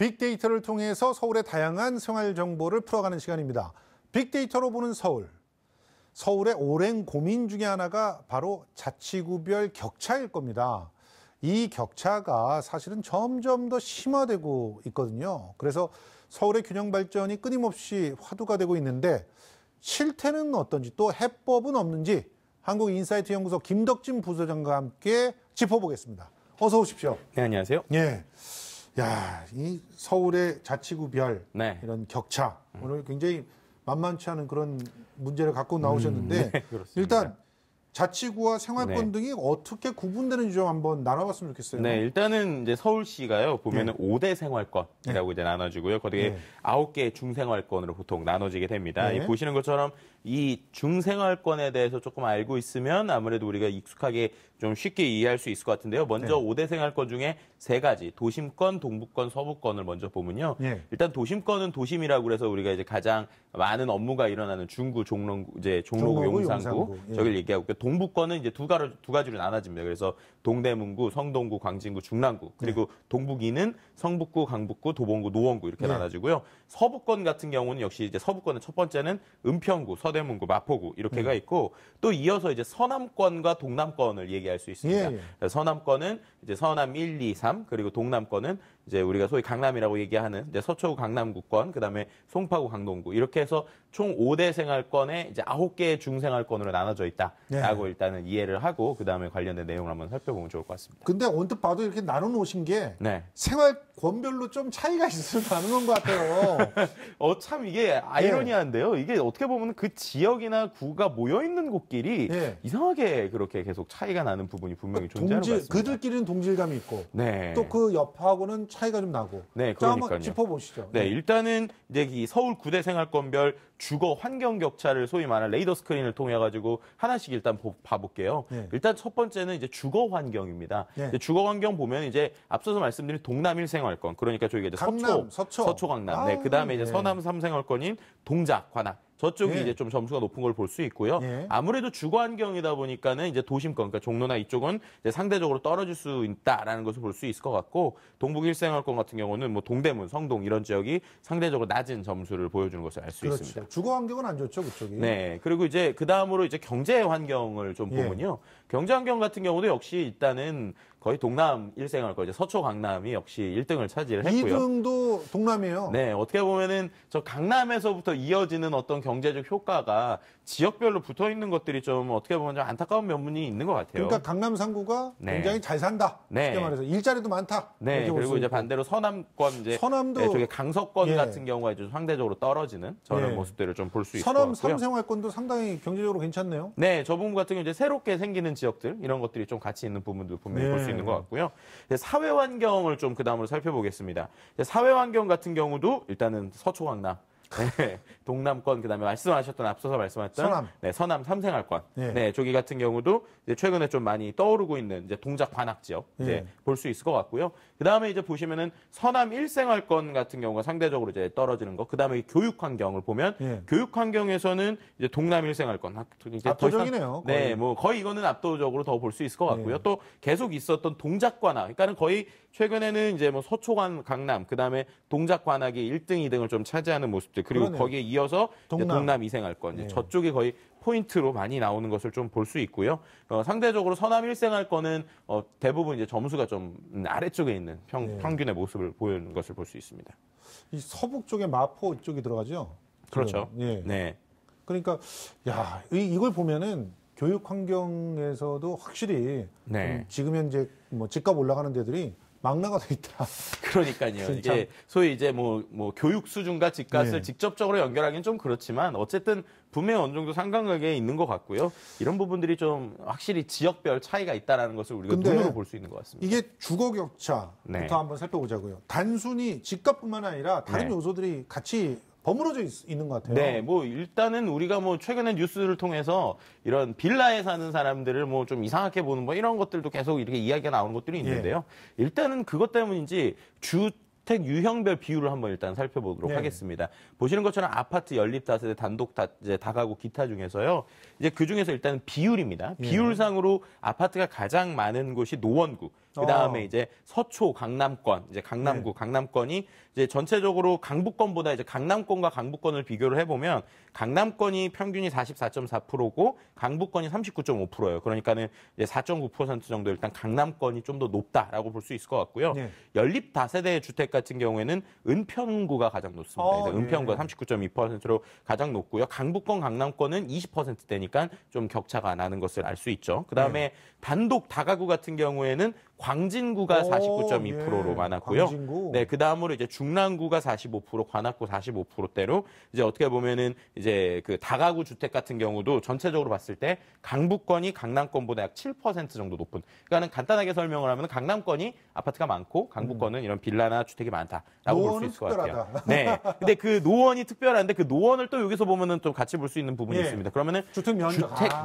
빅데이터를 통해서 서울의 다양한 생활 정보를 풀어가는 시간입니다. 빅데이터로 보는 서울. 서울의 오랜 고민 중에 하나가 바로 자치구별 격차일 겁니다. 이 격차가 사실은 점점 더 심화되고 있거든요. 그래서 서울의 균형 발전이 끊임없이 화두가 되고 있는데 실태는 어떤지 또 해법은 없는지 한국인사이트 연구소 김덕진 부소장과 함께 짚어보겠습니다. 어서 오십시오. 네, 안녕하세요. 예. 야, 이 서울의 자치구별 이런 격차 오늘 굉장히 만만치 않은 그런 문제를 갖고 나오셨는데 네, 그렇습니다. 일단 자치구와 생활권 등이 어떻게 구분되는지 좀 한번 나눠봤으면 좋겠어요. 네, 일단은 이제 서울시가요, 보면은 5대 생활권이라고 이제 나눠지고요. 거기에 9개의 중생활권으로 보통 나눠지게 됩니다. 이 보시는 것처럼 이 중생활권에 대해서 조금 알고 있으면 아무래도 우리가 익숙하게 좀 쉽게 이해할 수 있을 것 같은데요. 먼저 5대 생활권 중에 3가지, 도심권, 동부권, 서부권을 먼저 보면요. 일단 도심권은 도심이라고 그래서 우리가 이제 가장 많은 업무가 일어나는 중구, 종로구, 용산구, 저길 얘기하고 있고요. 동부권은 이제 두 가지로 나눠집니다. 그래서 동대문구, 성동구, 광진구, 중랑구, 그리고 동북이는 성북구, 강북구, 도봉구, 노원구 이렇게 나눠지고요. 서부권 같은 경우는 역시 이제 서부권은 첫 번째는 은평구, 서대문구, 마포구 이렇게가 있고 또 이어서 이제 서남권과 동남권을 얘기할 수 있습니다. 서남권은 이제 서남 1, 2, 3 그리고 동남권은 이제 우리가 소위 강남이라고 얘기하는 이제 서초구 강남구권, 그다음에 송파구 강동구 이렇게 해서 총 5대 생활권에 이제 9개의 중생활권으로 나눠져 있다라고 일단은 이해를 하고 그다음에 관련된 내용을 한번 살펴보면 좋을 것 같습니다. 근데 언뜻 봐도 이렇게 나눠 놓으신 게 생활권별로 좀 차이가 있어서 나누는 것 같아요. 참 이게 아이러니한데요. 이게 어떻게 보면 그 지역이나 구가 모여 있는 곳끼리 이상하게 그렇게 계속 차이가 나는 부분이 분명히 존재하는 것 같습니다. 그들끼리는 동질감이 있고 또 그 옆하고는 차이가 좀 나고. 네, 그러니까요. 한번 짚어보시죠. 네, 일단은 이제 이 서울 9대 생활권별 주거 환경 격차를 소위 말하는 레이더 스크린을 통해 가지고 하나씩 일단 봐볼게요. 일단 첫 번째는 이제 주거 환경입니다. 주거 환경 보면 이제 앞서서 말씀드린 동남 1생활권, 그러니까 저희가 이제 서초 강남, 그다음에 이제 서남 3생활권인 동작, 관악. 저쪽이 이제 좀 점수가 높은 걸 볼 수 있고요. 아무래도 주거 환경이다 보니까는 이제 도심권, 그러니까 종로나 이쪽은 이제 상대적으로 떨어질 수 있다라는 것을 볼 수 있을 것 같고, 동북 1생활권 같은 경우는 뭐 동대문, 성동 이런 지역이 상대적으로 낮은 점수를 보여주는 것을 알 수 있습니다. 주거 환경은 안 좋죠, 그쪽이. 네. 그리고 이제 그 다음으로 이제 경제 환경을 좀 보면요. 경제 환경 같은 경우도 역시 일단은 거의 동남 1생활권, 이제 서초 강남이 역시 1등을 차지를 했고요. 2등도 동남이에요. 네, 어떻게 보면은 저 강남에서부터 이어지는 어떤 경제적 효과가 지역별로 붙어 있는 것들이 좀 어떻게 보면 좀 안타까운 면문이 있는 것 같아요. 그러니까 강남 3구가 굉장히 잘 산다. 쉽게 말해서 일자리도 많다. 그리고 이제 반대로 서남권 이제 서남도 저기 강서권 같은 경우가 이제 상대적으로 떨어지는 저런 모습들을 좀 볼 수 있을 것 같고요. 서남 3생활권도 상당히 경제적으로 괜찮네요. 네, 저 부분 같은 경우 이제 새롭게 생기는 지역들 이런 것들이 좀 같이 있는 부분도 분명히 볼 수 있는 것 같고요. 사회 환경을 좀 그 다음으로 살펴보겠습니다. 사회 환경 같은 경우도 일단은 서초 강남. 동남권, 그다음에 앞서서 말씀하셨던 서남 3생활권. 저기 같은 경우도 이제 최근에 좀 많이 떠오르고 있는 이제 동작 관악 지역 이제 볼 수 있을 것 같고요. 그다음에 이제 보시면은 서남 1생활권 같은 경우가 상대적으로 이제 떨어지는 거. 그다음에 교육 환경을 보면 교육 환경에서는 이제 동남 1생활권 압도적이네요. 네, 뭐 거의 이거는 압도적으로 더 볼 수 있을 것 같고요. 또 계속 있었던 동작 관악. 그러니까는 거의 최근에는 이제 뭐 서초관 강남, 그다음에 동작 관악이 1등, 2등을 좀 차지하는 모습들. 그리고 거기에 이어서 동남 2생활권. 저쪽이 거의 포인트로 많이 나오는 것을 좀 볼 수 있고요. 상대적으로 서남 1생활권은 대부분 이제 점수가 좀 아래쪽에 있는 평균의 모습을 보이는 것을 볼 수 있습니다. 이 서북 쪽에 마포 쪽이 들어가죠? 그렇죠. 그러니까 이걸 보면은 교육 환경에서도 확실히 지금 현재 뭐 집값 올라가는 데들이 망라가 돼 있다. 그러니까요. 이게 소위 이제 뭐 교육 수준과 집값을 직접적으로 연결하기는 좀 그렇지만 어쨌든 분명히 어느 정도 상관관계에 있는 것 같고요. 이런 부분들이 좀 확실히 지역별 차이가 있다라는 것을 우리가 눈으로 볼 수 있는 것 같습니다. 이게 주거 격차부터 한번 살펴보자고요. 단순히 집값뿐만 아니라 다른 요소들이 같이 버무러져 있는 것 같아요. 네, 뭐 일단은 우리가 뭐 최근에 뉴스를 통해서 이런 빌라에 사는 사람들을 뭐 좀 이상하게 보는 뭐 이런 것들도 계속 이렇게 이야기가 나오는 것들이 있는데요. 일단은 그것 때문인지 주택 유형별 비율을 한번 일단 살펴보도록 하겠습니다. 보시는 것처럼 아파트 연립다세대, 단독 다가구 기타 중에서요. 이제 그 중에서 일단 비율입니다. 비율상으로 아파트가 가장 많은 곳이 노원구. 그다음에 이제 서초, 강남권, 이제 강남구, 강남권이 이제 전체적으로 강북권보다 이제 강남권과 강북권을 비교를 해보면 강남권이 평균이 44.4%고 강북권이 39.5%예요. 그러니까는 이제 4.9% 정도 일단 강남권이 좀 더 높다라고 볼 수 있을 것 같고요. 연립 다세대 주택 같은 경우에는 은평구가 가장 높습니다. 그래서 은평구가 39.2%로 가장 높고요. 강북권, 강남권은 20%대니까 좀 격차가 나는 것을 알 수 있죠. 그다음에 단독 다가구 같은 경우에는 광진구가 49.2%로 많았고요. 광진구. 네, 그다음으로 이제 중랑구가 45%, 관악구 45%대로 이제 어떻게 보면은 이제 그 다가구 주택 같은 경우도 전체적으로 봤을 때 강북권이 강남권보다 약 7% 정도 높은. 그러니까는 간단하게 설명을 하면 강남권이 아파트가 많고 강북권은 이런 빌라나 주택이 많다라고 볼 수 있을 것 같아요. 네. 근데 그 노원이 특별한데 그 노원을 또 여기서 보면은 좀 같이 볼 수 있는 부분이 있습니다. 그러면은 주택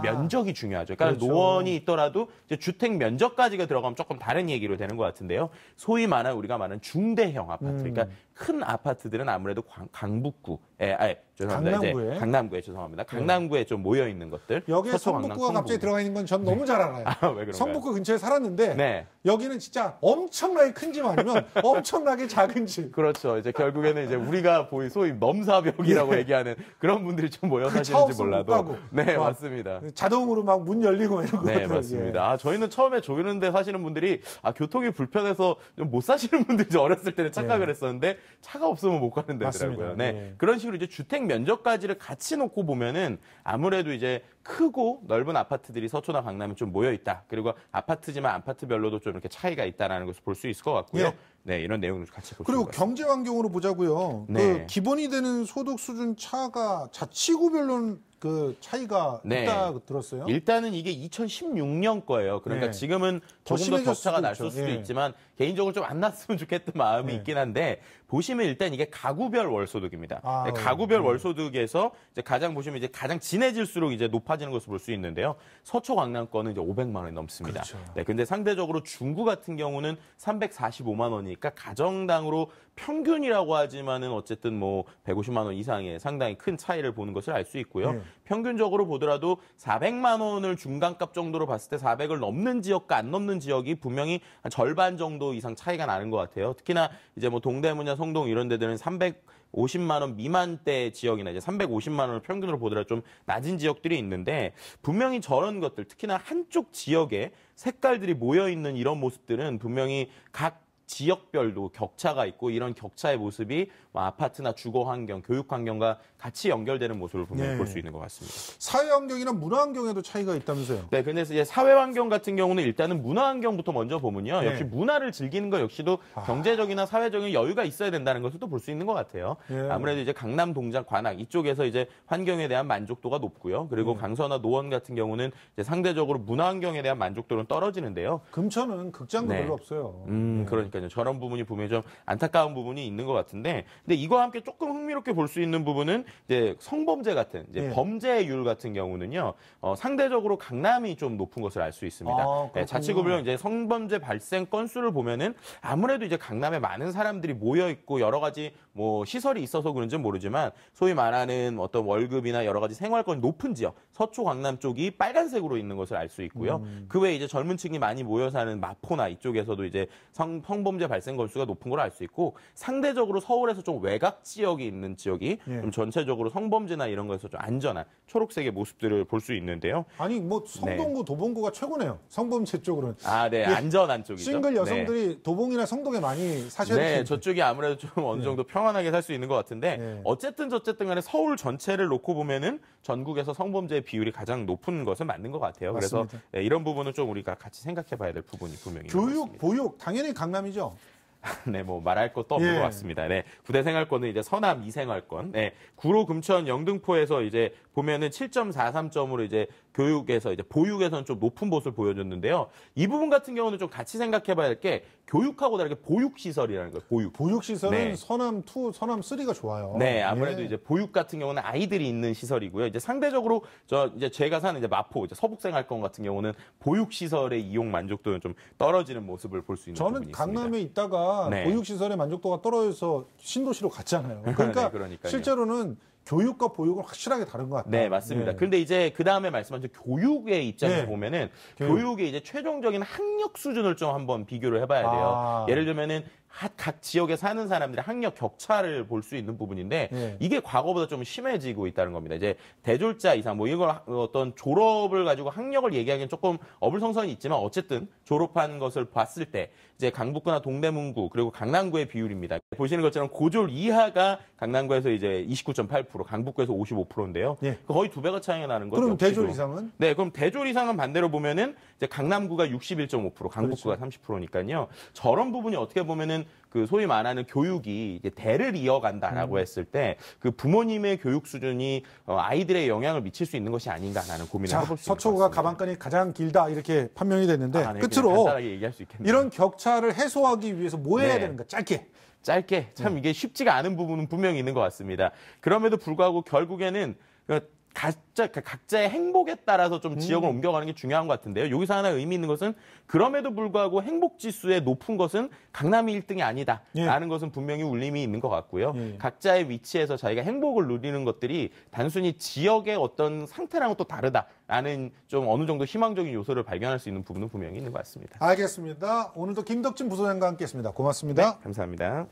면적이 중요하죠. 그러니까 그렇죠. 노원이 있더라도 이제 주택 면적까지가 들어가면 조금 다른 얘기로 되는 것 같은데요. 소위 말하는 우리가 말하는 중대형 아파트, 그러니까 큰 아파트들은 아무래도 강북구에, 죄송합니다. 강남구에? 이제 강남구에 죄송합니다. 강남구에 좀 모여 있는 것들. 여기에 성북구가 갑자기 들어가 있는 건 전 너무 잘 알아요. 왜 그런가요? 성북구 근처에 살았는데 네. 여기는 진짜 엄청나게 큰 집 아니면 엄청나게 작은 집. 그렇죠. 이제 결국에는 이제 우리가 소위 넘사벽이라고 얘기하는 그런 분들이 좀 모여 사시는지 몰라도. 네, 맞습니다. 자동으로 막 문 열리고 이런 거. 네, 맞습니다. 아, 저희는 처음에 조이는데 사시는 분들이 교통이 불편해서 좀 못 사시는 분들이 어렸을 때는 착각을 했었는데 차가 없으면 못 가는 데더라고요. 네. 그런 식으로 이제 주택 면적까지를 같이 놓고 보면은 아무래도 이제 크고 넓은 아파트들이 서초나 강남에 좀 모여 있다. 그리고 아파트지만 아파트별로도 좀 이렇게 차이가 있다라는 것을 볼 수 있을 것 같고요. 네, 이런 내용을 같이 볼 수 있습니다. 그리고 경제 환경으로 보자고요. 그 기본이 되는 소득 수준 차가 자치구별로는 그 차이가 있다 들었어요. 일단은 이게 2016년 거예요. 그러니까 지금은 조금 더 격차가 날 수도 있지만 개인적으로 좀 안 났으면 좋겠던 마음이 있긴 한데 보시면 일단 이게 가구별 월소득입니다. 가구별 월소득에서 이제 가장 보시면 이제 가장 진해질수록 이제 높아지는 것을 볼 수 있는데요. 서초 강남권은 이제 500만 원이 넘습니다. 그렇죠. 네, 근데 상대적으로 중구 같은 경우는 345만 원이니까 가정당으로 평균이라고 하지만은 어쨌든 뭐 150만 원 이상의 상당히 큰 차이를 보는 것을 알 수 있고요. 평균적으로 보더라도 400만 원을 중간값 정도로 봤을 때 400을 넘는 지역과 안 넘는 지역이 분명히 한 절반 정도 이상 차이가 나는 것 같아요. 특히나 이제 뭐 동대문이나 성동 이런 데들은 350만 원 미만대 지역이나 이제 350만 원을 평균으로 보더라도 좀 낮은 지역들이 있는데 분명히 저런 것들 특히나 한쪽 지역에 색깔들이 모여 있는 이런 모습들은 분명히 각 지역별도 격차가 있고 이런 격차의 모습이 뭐 아파트나 주거 환경, 교육 환경과 같이 연결되는 모습을 분명히 볼 수 있는 것 같습니다. 사회 환경이나 문화 환경에도 차이가 있다면서요? 네, 근데 이제 사회 환경 같은 경우는 일단은 문화 환경부터 먼저 보면요. 역시 문화를 즐기는 것 역시도 경제적이나 사회적인 여유가 있어야 된다는 것을 또 볼 수 있는 것 같아요. 아무래도 이제 강남, 동장, 관악 이쪽에서 이제 환경에 대한 만족도가 높고요. 그리고 강서나 노원 같은 경우는 이제 상대적으로 문화 환경에 대한 만족도는 떨어지는데요. 금천은 극장도 별로 없어요. 그러니까요. 저런 부분이 보면 좀 안타까운 부분이 있는 것 같은데, 근데 이거와 함께 조금 흥미롭게 볼 수 있는 부분은 이제 성범죄 같은 이제 범죄율 같은 경우는요, 상대적으로 강남이 좀 높은 것을 알 수 있습니다. 자치구별로 이제 성범죄 발생 건수를 보면은 아무래도 이제 강남에 많은 사람들이 모여 있고 여러 가지 뭐 시설이 있어서 그런지는 모르지만 소위 말하는 어떤 월급이나 여러 가지 생활권이 높은 지역, 서초 강남 쪽이 빨간색으로 있는 것을 알 수 있고요. 그 외에 이제 젊은 층이 많이 모여 사는 마포나 이쪽에서도 이제 성범죄 발생 건수가 높은 걸 알 수 있고 상대적으로 서울에서 좀 외곽 지역이 있는 지역이 좀 전체적으로 성범죄나 이런 거에서 좀 안전한 초록색의 모습들을 볼 수 있는데요. 아니 뭐 성동구, 도봉구가 최고네요. 성범죄 쪽으로는. 네, 안전한 쪽이죠. 싱글 여성들이 도봉이나 성동에 많이 사셔야 돼요. 네, 저쪽이 아무래도 좀 어느 정도 평안하게 살 수 있는 것 같은데 어쨌든 간에 서울 전체를 놓고 보면은 전국에서 성범죄 비율이 가장 높은 것은 맞는 것 같아요. 맞습니다. 그래서 이런 부분은 좀 우리가 같이 생각해봐야 될 부분이 분명히 교육, 있는 것 같습니다. 보육 당연히 강남이죠. 네, 뭐 말할 것도 없는 것 같습니다. 네, 부대 생활권은 이제 서남 이생활권, 구로, 금천, 영등포에서 이제 보면은 7.43점으로 이제 교육에서 이제 보육에서는 좀 높은 모습을 보여줬는데요. 이 부분 같은 경우는 좀 같이 생각해봐야 할 게 교육하고 다르게 보육 시설이라는 거예요. 보육 시설은 서남 2, 서남 3가 좋아요. 네, 아무래도 이제 보육 같은 경우는 아이들이 있는 시설이고요. 이제 상대적으로 이제 제가 사는 이제 마포, 이제 서북생활권 같은 경우는 보육 시설의 이용 만족도는 좀 떨어지는 모습을 볼 수 있는 부분이 있습니다. 저는 강남에 있다가 보육 시설의 만족도가 떨어져서 신도시로 갔잖아요. 그러니까 실제로는 교육과 보육은 확실하게 다른 것 같아요. 네, 맞습니다. 예. 그런데 이제 그 다음에 말씀하신 교육의 입장에서 네. 보면은 교육의 이제 최종적인 학력 수준을 좀 한번 비교를 해봐야 돼요. 예를 들면은 각 지역에 사는 사람들의 학력 격차를 볼 수 있는 부분인데 네. 이게 과거보다 좀 심해지고 있다는 겁니다. 이제 대졸자 이상 뭐 이걸 어떤 졸업을 가지고 학력을 얘기하기는 조금 어불성설이 있지만 어쨌든 졸업한 것을 봤을 때 이제 강북구나 동대문구 그리고 강남구의 비율입니다. 보시는 것처럼 고졸 이하가 강남구에서 이제 29.8%, 강북구에서 55%인데요. 예. 거의 2배가 차이가 나는 거죠. 그럼 대졸 역시도. 이상은? 네, 그럼 대졸 이상은 반대로 보면은 이제 강남구가 61.5%, 강북구가 그렇죠. 30%니까요. 저런 부분이 어떻게 보면은 그 소위 말하는 교육이 이제 대를 이어간다라고 했을 때 그 부모님의 교육 수준이 아이들의 영향을 미칠 수 있는 것이 아닌가라는 고민을 자, 해볼 수 있는 것 서초구가 같습니다. 가방끈이 가장 길다 이렇게 판명이 됐는데 네, 끝으로 간단하게 얘기할 수 있겠네요. 이런 격차를 해소하기 위해서 뭐 해야 네. 되는가 짧게. 짧게 참 이게 쉽지가 않은 부분은 분명히 있는 것 같습니다. 그럼에도 불구하고 결국에는 각자의 행복에 따라서 좀 지역을 옮겨가는 게 중요한 것 같은데요. 여기서 하나 의미 있는 것은 그럼에도 불구하고 행복 지수의 높은 것은 강남이 1등이 아니다라는 것은 분명히 울림이 있는 것 같고요. 각자의 위치에서 자기가 행복을 누리는 것들이 단순히 지역의 어떤 상태랑은 또 다르다라는 좀 어느 정도 희망적인 요소를 발견할 수 있는 부분은 분명히 있는 것 같습니다. 알겠습니다. 오늘도 김덕진 부소장과 함께했습니다. 고맙습니다. 감사합니다.